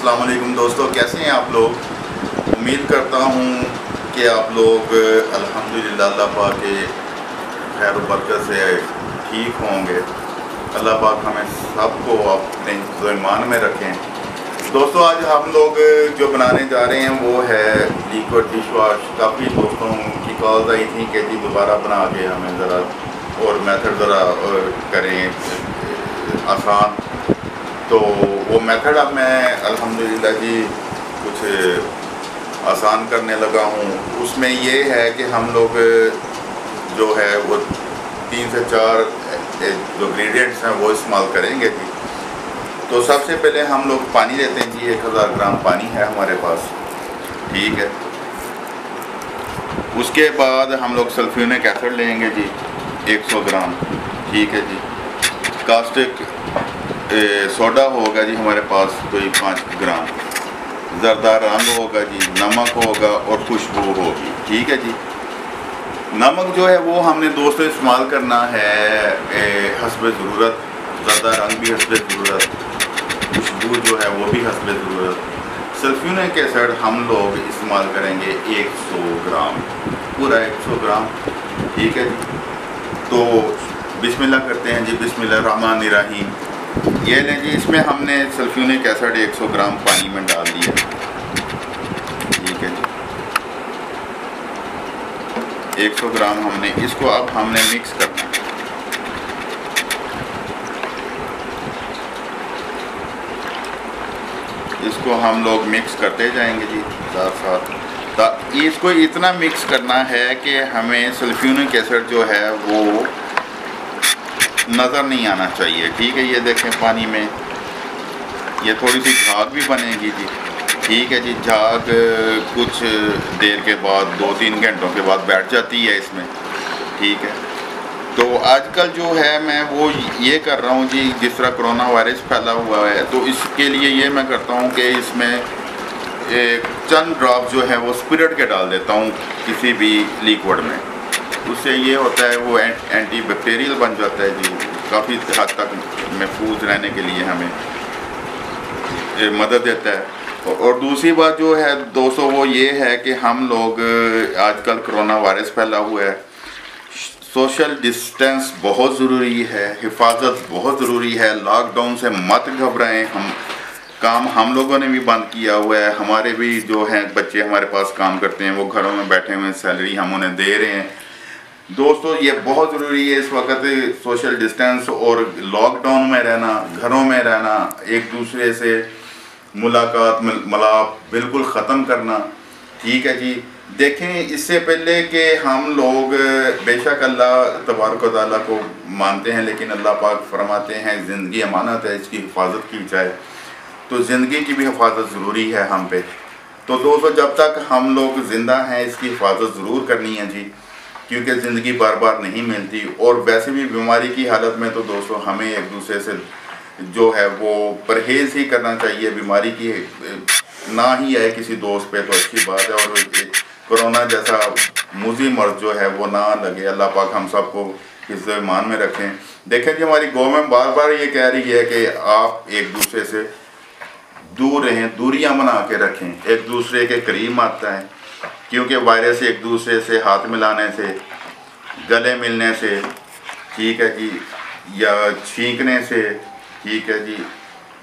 अस्सलाम वालेकुम दोस्तों, कैसे हैं आप लोग। उम्मीद करता हूँ कि आप लोग अल्हम्दुलिल्लाह अल्लाह पाक के खैर बरकत से ठीक होंगे। अल्लाह पाक हमें सबको अपने ईमान में रखें। दोस्तों आज हम लोग जो बनाने जा रहे हैं वो है लिक्विड डिश वॉश। काफ़ी दोस्तों की कॉल्स आई थी कि जी दोबारा बना के हमें ज़रा और मेथड ज़रा करें आसान। तो वो मेथड अब मैं अल्हम्दुलिल्लाह जी कुछ आसान करने लगा हूँ। उसमें ये है कि हम लोग जो है वो 3 से 4 जो इंग्रेडिएंट्स हैं वो इस्तेमाल करेंगे जी। तो सबसे पहले हम लोग पानी लेते हैं जी। 1000 ग्राम पानी है हमारे पास, ठीक है। उसके बाद हम लोग सल्फ्यूरिक एसिड लेंगे जी 100 ग्राम, ठीक है जी। कास्टिक सोडा होगा जी हमारे पास कोई 5 ग्राम। ज़रदा रंग होगा जी, नमक होगा और खुशबू होगी, ठीक है जी। नमक जो है वो हमने दोस्तों इस्तेमाल करना है हस्बे ज़रूरत। ज़रदा रंग भी हस्बे ज़रूरत, खुशबू जो है वो भी हस्बे ज़रूरत। सल्फ्यूरिक एसिड हम लोग इस्तेमाल करेंगे 100 ग्राम, पूरा 100 ग्राम, ठीक है जी। तो बिस्मिल्लाह करते हैं जी। बिस्मिल्लाह रहमान रहीम। ये लें जी, इसमें हमने सल्फ्यूरिक एसिड 100 ग्राम पानी में डाल दिया, ठीक है जी। 100 ग्राम हमने इसको अब हमने मिक्स करना है। इसको हम लोग मिक्स करते जाएंगे जी साथ साथ। इसको इतना मिक्स करना है कि हमें सल्फ्यूरिक एसिड जो है वो नज़र नहीं आना चाहिए, ठीक है। ये देखें पानी में ये थोड़ी सी झाग भी बनेगी जी, ठीक है जी। झाग कुछ देर के बाद 2-3 घंटों के बाद बैठ जाती है इसमें, ठीक है। तो आजकल जो है मैं वो ये कर रहा हूँ जी, जिस तरह कोरोना वायरस फैला हुआ है तो इसके लिए ये मैं करता हूँ कि इसमें एक चंद ड्रॉप जो है वो स्पिरिट के डाल देता हूँ किसी भी लिक्विड में। उससे ये होता है वो एंटी बैक्टीरियल बन जाता है जी। काफ़ी हद तक महफूज रहने के लिए हमें मदद देता है। और दूसरी बात जो है दोस्तों वो ये है कि हम लोग आजकल कोरोना वायरस फैला हुआ है, सोशल डिस्टेंस बहुत ज़रूरी है, हिफाजत बहुत ज़रूरी है। लॉकडाउन से मत घबराएं। काम हम लोगों ने भी बंद किया हुआ है। हमारे भी जो हैं बच्चे हमारे पास काम करते हैं वो घरों में बैठे हुए हैं, सैलरी हम उन्हें दे रहे हैं। दोस्तों ये बहुत ज़रूरी है इस वक्त सोशल डिस्टेंस और लॉकडाउन में रहना, घरों में रहना, एक दूसरे से मुलाकात मलाप बिल्कुल ख़त्म करना, ठीक है जी। देखें इससे पहले कि हम लोग बेशक अल्लाह तबारक व तआला को मानते हैं, लेकिन अल्लाह पाक फरमाते हैं ज़िंदगी अमानत है, इसकी हिफाजत की जाए। तो ज़िंदगी की भी हिफाजत ज़रूरी है हम पे। तो दोस्तों जब तक हम लोग ज़िंदा हैं इसकी हिफाजत ज़रूर करनी है जी, क्योंकि ज़िंदगी बार बार नहीं मिलती। और वैसे भी बीमारी की हालत में तो दोस्तों हमें एक दूसरे से जो है वो परहेज़ ही करना चाहिए। बीमारी की ना ही आए किसी दोस्त पे तो अच्छी बात है। और कोरोना जैसा मुज़ी मर्ज़ जो है वो ना लगे। अल्लाह पाक हम सबको हिफ्ज़ ईमान में रखें। देखें जी हमारी गवर्नमेंट बार बार ये कह रही है कि आप एक दूसरे से दूर रहें, दूरियां बना के रखें, एक दूसरे के करीब आता है। क्योंकि वायरस एक दूसरे से हाथ मिलाने से, गले मिलने से, ठीक है जी, या छींकने से, ठीक है जी,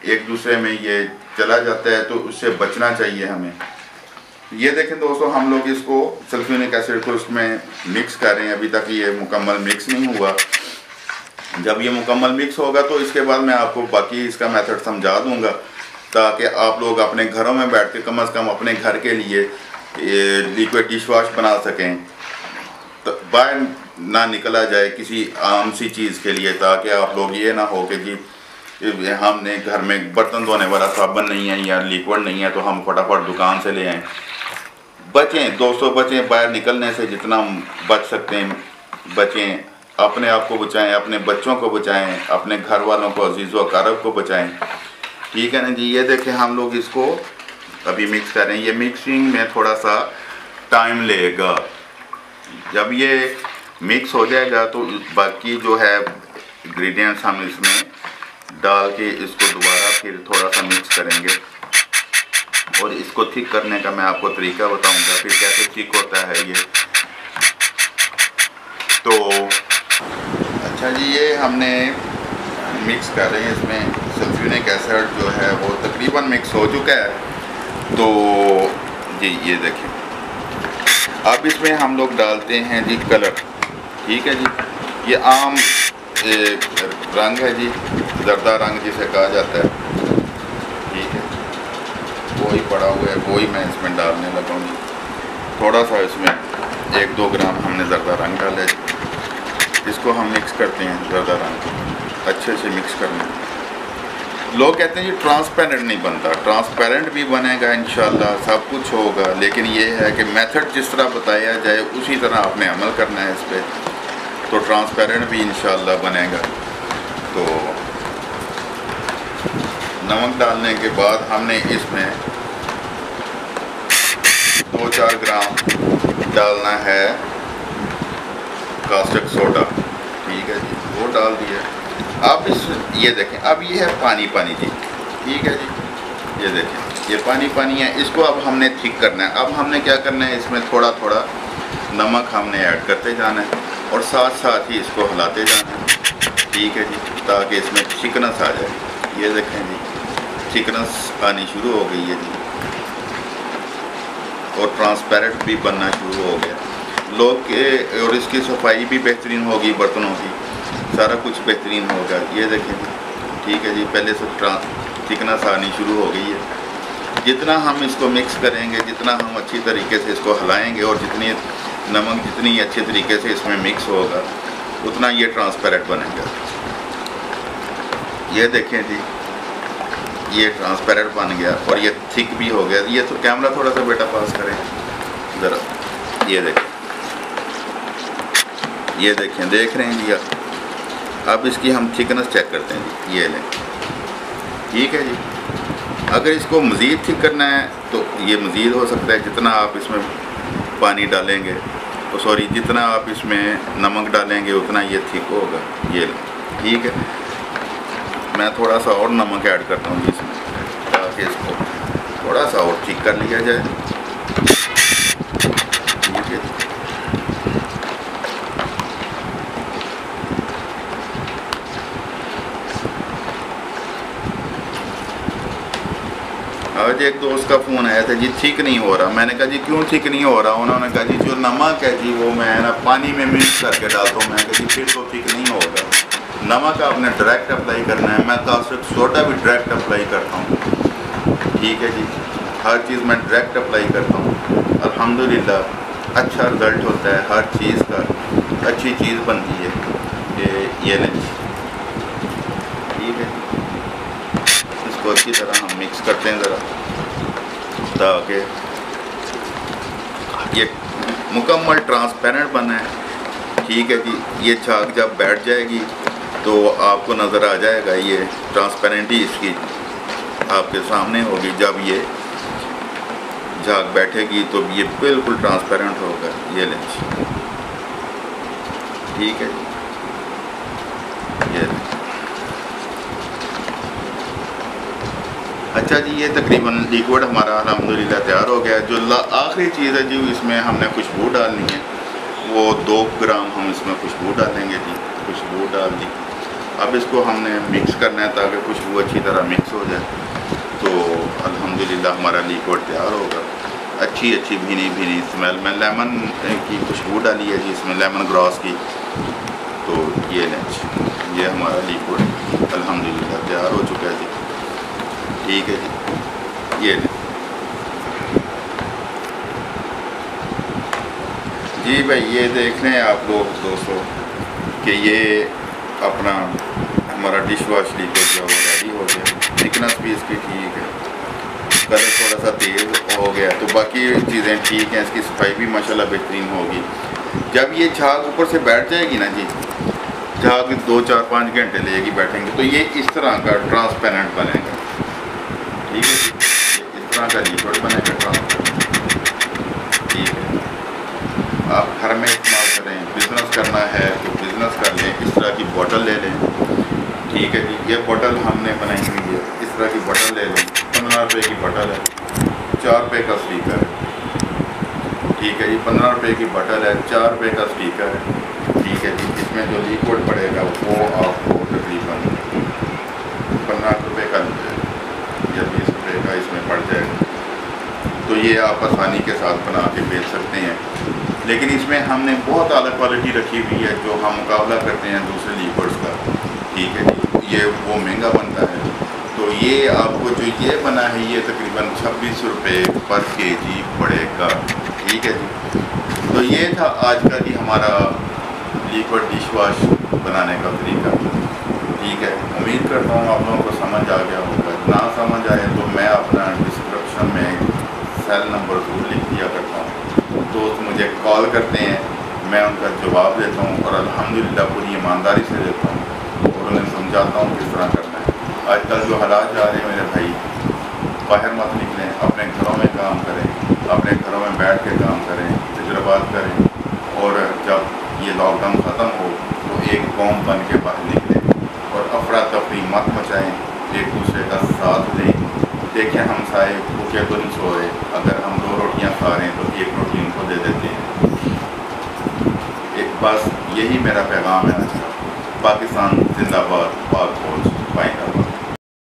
एक दूसरे में ये चला जाता है। तो उससे बचना चाहिए हमें। ये देखें दोस्तों हम लोग इसको सल्फ्यूरिक एसिड को इसमें मिक्स कर रहे हैं। अभी तक ये मुकम्मल मिक्स नहीं हुआ। जब ये मुकम्मल मिक्स होगा तो इसके बाद मैं आपको बाकी इसका मेथड समझा दूँगा, ताकि आप लोग अपने घरों में बैठ के कम से कम अपने घर के लिए लिक्विड डिश वॉश बना सकें, तो बाहर ना निकला जाए किसी आम सी चीज़ के लिए। ताकि आप लोग ये ना हो कि जी हमने घर में बर्तन धोने वाला साबुन नहीं है या लिक्विड नहीं है तो हम फटाफट दुकान से ले आएँ। बचें दोस्तों, बचें, बाहर निकलने से जितना बच सकते हैं बचें। अपने आप को बचाएं, अपने बच्चों को बचाएं, अपने घर वालों को, अजीज़ व अक़ारब को बचाएं, ठीक है ना जी। ये देखें हम लोग इसको अभी मिक्स कर रहे हैं। ये मिक्सिंग में थोड़ा सा टाइम लेगा। जब ये मिक्स हो जाएगा तो बाकी जो है इंग्रेडिएंट्स हम इसमें डाल के इसको दोबारा फिर थोड़ा सा मिक्स करेंगे। और इसको थिक करने का मैं आपको तरीका बताऊंगा, फिर कैसे थिक होता है ये। तो अच्छा जी, ये हमने मिक्स कर रहे हैं, इसमें सल्फ्यूरिक एसिड जो है वो तकरीबन मिक्स हो चुका है। तो जी ये देखें, अब इसमें हम लोग डालते हैं जी कलर। ठीक है जी, ये आम रंग है जी, जर्दा रंग जिसे कहा जाता है। ठीक है, वही पड़ा हुआ है, वही मैं इसमें डालने लगा हूँ। थोड़ा सा इसमें 1-2 ग्राम हमने जर्दा रंग डाला है। इसको हम मिक्स करते हैं, जर्दा रंग अच्छे से मिक्स करना। लोग कहते हैं ये ट्रांसपेरेंट नहीं बनता, ट्रांसपेरेंट भी बनेगा इंशाल्लाह, सब कुछ होगा, लेकिन ये है कि मेथड जिस तरह बताया जाए उसी तरह आपने अमल करना है इस पर, तो ट्रांसपेरेंट भी इंशाल्लाह बनेगा। तो नमक डालने के बाद हमने इसमें 2-4 ग्राम डालना है कास्टिक सोडा। ठीक है जी, वो डाल दिया। अब ये देखें, अब ये है पानी पानी जी। ठीक है जी, ये देखें ये पानी पानी है, इसको अब हमने थिक करना है। अब हमने क्या करना है, इसमें थोड़ा थोड़ा नमक हमने ऐड करते जाना है और साथ साथ ही इसको हिलाते जाना है। ठीक है जी, ताकि इसमें थिकनेस आ जाए। ये देखें जी, थिकनेस आनी शुरू हो गई है जी, और ट्रांसपेरेंट भी बनना शुरू हो गया लोग के, और इसकी सफाई भी बेहतरीन होगी, बर्तनों की सारा कुछ बेहतरीन होगा। ये देखें जी, ठीक है जी, पहले से थिकनेस आनी शुरू हो गई है। जितना हम इसको मिक्स करेंगे, जितना हम अच्छी तरीके से इसको हिलाएंगे, और जितनी नमक जितनी अच्छे तरीके से इसमें मिक्स होगा, उतना ये ट्रांसपेरेंट बनेगा। ये देखें जी, ये ट्रांसपेरेंट बन गया और ये थिक भी हो गया। ये तो कैमरा थोड़ा सा बेटा पास करें ज़रा, ये देखें, ये देखें, देख रहे हैं जी आप। अब इसकी हम थिकनेस चेक करते हैं जी, ये लें। ठीक है जी, अगर इसको मज़ीद थिक करना है तो ये मज़ीद हो सकता है, जितना आप इसमें पानी डालेंगे, तो सॉरी जितना आप इसमें नमक डालेंगे उतना ये थिक होगा। ये लें, ठीक है, मैं थोड़ा सा और नमक ऐड करता हूँ इसमें, ताकि इसको थोड़ा सा और थिक कर लिया जाए। ठीक है, आज एक दोस्त का फ़ोन आया था जी, ठीक नहीं हो रहा। मैंने कहा जी क्यों ठीक नहीं हो रहा? उन्होंने कहा जी जो नमक है जी वो मैं ना पानी में मिक्स करके डालता हूँ। मैंने कहा जी फिर तो ठीक नहीं होगा, नमक आपने डायरेक्ट अप्लाई करना है। मैं कास्टिक सोडा भी डायरेक्ट अप्लाई करता हूँ। ठीक है जी, हर चीज़ मैं डायरेक्ट अप्लाई करता हूँ। अल्हम्दुलिल्लाह अच्छा रिज़ल्ट होता है, हर चीज़ का अच्छी चीज़ बनती है। ये नहीं, ठीक है, इसको अच्छी तरह हम मिक्स करते हैं ज़रा, ताकि ये मुकम्मल ट्रांसपेरेंट बना है। ठीक है जी, ये झाग जब बैठ जाएगी तो आपको नज़र आ जाएगा, ये ट्रांसपेरेंटी इसकी आपके सामने होगी। जब ये झाग बैठेगी तो ये बिल्कुल ट्रांसपेरेंट होगा। ये लें, ठीक है, ये अच्छा जी, ये तकरीबन लिक्विड हमारा अल्हम्दुलिल्लाह तैयार हो गया। जो आखिरी चीज़ है जी, इसमें हमने खुशबू डालनी है। वो 2 ग्राम हम इसमें खुशबू डालेंगे जी, खुशबू डाल दी। अब इसको हमने मिक्स करना है ताकि खुशबू अच्छी तरह मिक्स हो जाए। तो अल्हम्दुलिल्लाह हमारा लिक्विड तैयार होगा। अच्छी अच्छी भीनी भीनी स्मेल में लेमन की खुशबू डाली है जी, इसमें लेमन ग्रास की। तो ये लें, ये हमारा लिक्विड अल्हम्दुलिल्लाह तैयार हो चुका है जी। ठीक है जी, ये जी भाई, ये देख रहे हैं आप लोग दोस्तों कि ये अपना हमारा डिश वॉश लिक्विड जो है रेडी हो गया। थिकनेस भी इसकी ठीक है, कलर थोड़ा सा तेज़ हो गया, तो बाकी चीज़ें ठीक हैं। इसकी सफाई भी माशाल्लाह बेहतरीन होगी। जब ये झाग ऊपर से बैठ जाएगी ना जी, झाग 2-4-5 घंटे लेगी बैठेंगे, तो ये इस तरह का ट्रांसपेरेंट बनेगा। ठीक है जी, इस तरह का लिक्विड बनेगा ट्रांसपेरेंट। ठीक है, आप घर में इस्तेमाल करें, बिज़नेस करना है तो बिज़नेस कर लें, इस तरह की बोतल ले लें। ठीक है जी, ये बोतल हमने बनाई हुई है, इस तरह की बोतल ले लें, 15 रुपये की बोतल है। 4 रुपये का स्पीकर है, ठीक है जी। 15 रुपये की बटल है, 4 रुपये का स्पीकर है, ठीक है जी। इसमें जो लिक्विड पड़ेगा वो आपको तकरीबन 15 रुपये का या 20 रुपये का इसमें पड़ जाएगा। तो ये आप आसानी के साथ बना के बेच सकते हैं। लेकिन इसमें हमने बहुत आला क्वालिटी रखी हुई है जो हम मुकाबला करते हैं दूसरे लिक्विड्स का, ठीक है जी। ये वो महंगा बनता है। तो ये आपको जो ये बना है ये तकरीबन 26 रुपये पर केजी पड़ेगा, ठीक है जी। तो ये था आज का जी हमारा लिक्विड डिश वॉश बनाने का तरीका, ठीक है। उम्मीद करता हूँ आप लोगों को समझ आ गया होगा। ना समझ आए तो मैं अपना डिस्क्रिप्शन में सेल नंबर ज़रूर लिख दिया करता हूँ। दोस्त मुझे कॉल करते हैं, मैं उनका जवाब देता हूँ और अल्हम्दुलिल्लाह पूरी ईमानदारी से देता हूँ और उन्हें समझाता हूँ किस तरह करना है। आजकल जो हालात जा रहे हैं मेरे भाई, बाहर मत निकलें, अपने घरों में काम करें, अपने घरों में बैठ के काम करें, तजुर्बात करें। और जब ये लॉकडाउन ख़त्म हो तो एक कौम बन के बाहर निकलें और अफरा तफरी मत मचाएँ, एक दूसरे का साथ दें। देखें हम साए भूखे तो नहीं सोए, अगर हम 2 रोटियां खा रहे हैं तो 1 रोटी उनको दे देते हैं। एक बस यही मेरा पैगाम है आज का। पाकिस्तान जिंदाबाद, पाक फौज, बाइंदाबाद।